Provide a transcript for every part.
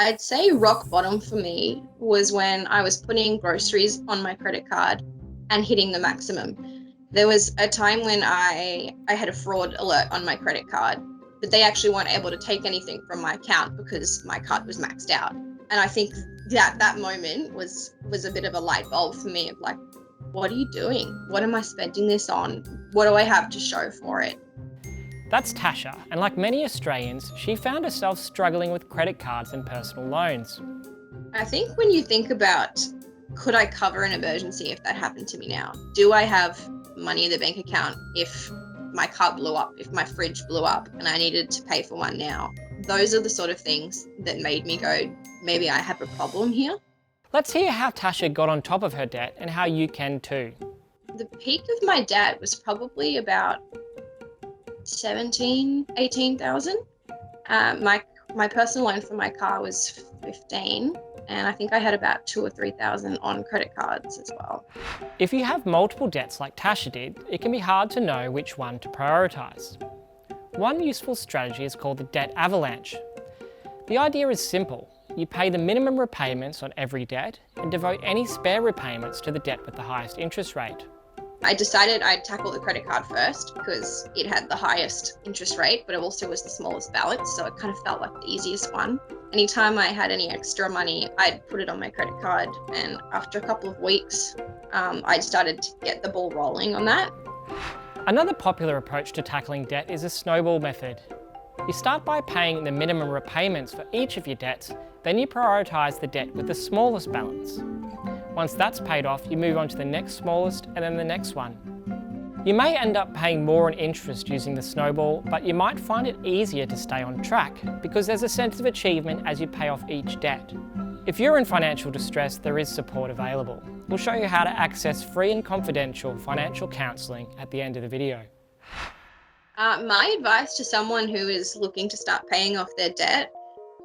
I'd say rock bottom for me was when I was putting groceries on my credit card and hitting the maximum. There was a time when I had a fraud alert on my credit card, but they actually weren't able to take anything from my account because my card was maxed out. And I think that moment was a bit of a light bulb for me of like, what are you doing? What am I spending this on? What do I have to show for it? That's Tasha, and like many Australians, she found herself struggling with credit cards and personal loans. I think when you think about, could I cover an emergency if that happened to me now? Do I have money in the bank account if my car blew up, if my fridge blew up and I needed to pay for one now? Those are the sort of things that made me go, maybe I have a problem here. Let's hear how Tasha got on top of her debt and how you can too. The peak of my debt was probably about 18,000. My personal loan for my car was 15, and I think I had about 2,000 or 3,000 on credit cards as well. If you have multiple debts like Tasha did, it can be hard to know which one to prioritise. One useful strategy is called the debt avalanche. The idea is simple. You pay the minimum repayments on every debt and devote any spare repayments to the debt with the highest interest rate. I decided I'd tackle the credit card first because it had the highest interest rate, but it also was the smallest balance, so it kind of felt like the easiest one. Anytime I had any extra money, I'd put it on my credit card, and after a couple of weeks, I started to get the ball rolling on that. Another popular approach to tackling debt is a snowball method. You start by paying the minimum repayments for each of your debts, then you prioritise the debt with the smallest balance. Once that's paid off, you move on to the next smallest and then the next one. You may end up paying more in interest using the snowball, but you might find it easier to stay on track because there's a sense of achievement as you pay off each debt. If you're in financial distress, there is support available. We'll show you how to access free and confidential financial counselling at the end of the video. My advice to someone who is looking to start paying off their debt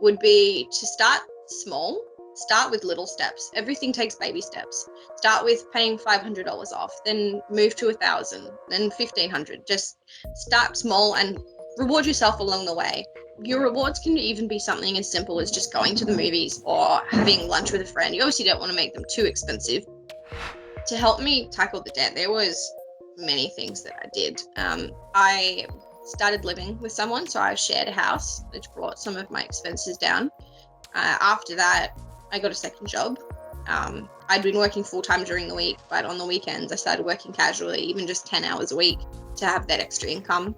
would be to start small. Start with little steps. Everything takes baby steps. Start with paying $500 off, then move to $1,000, then $1,500. Just start small and reward yourself along the way. Your rewards can even be something as simple as just going to the movies or having lunch with a friend. You obviously don't want to make them too expensive. To help me tackle the debt, there was many things that I did. I started living with someone, so I shared a house, which brought some of my expenses down. After that, I got a second job. I'd been working full-time during the week, but on the weekends I started working casually, even just 10 hours a week, to have that extra income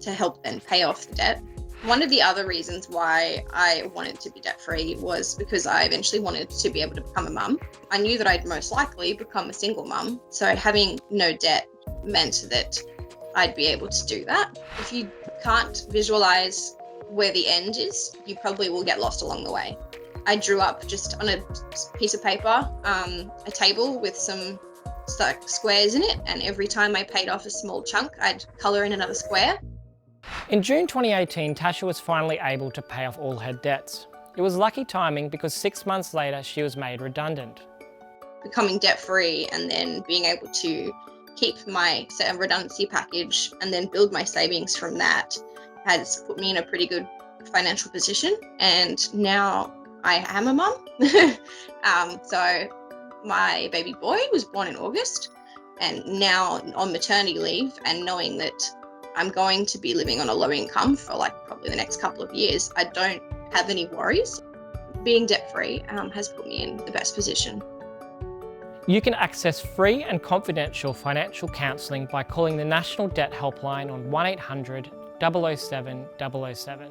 to help then pay off the debt. One of the other reasons why I wanted to be debt-free was because I eventually wanted to be able to become a mum. I knew that I'd most likely become a single mum, so having no debt meant that I'd be able to do that. If you can't visualize where the end is, you probably will get lost along the way. I drew up just on a piece of paper, a table with some squares in it, and every time I paid off a small chunk, I'd colour in another square. In June 2018, Tasha was finally able to pay off all her debts. It was lucky timing because 6 months later, she was made redundant. Becoming debt-free and then being able to keep my redundancy package and then build my savings from that has put me in a pretty good financial position, and now I am a mum. So my baby boy was born in August, and now on maternity leave, and knowing that I'm going to be living on a low income for like probably the next couple of years, I don't have any worries. Being debt-free has put me in the best position. You can access free and confidential financial counselling by calling the National Debt Helpline on 1800 007 007.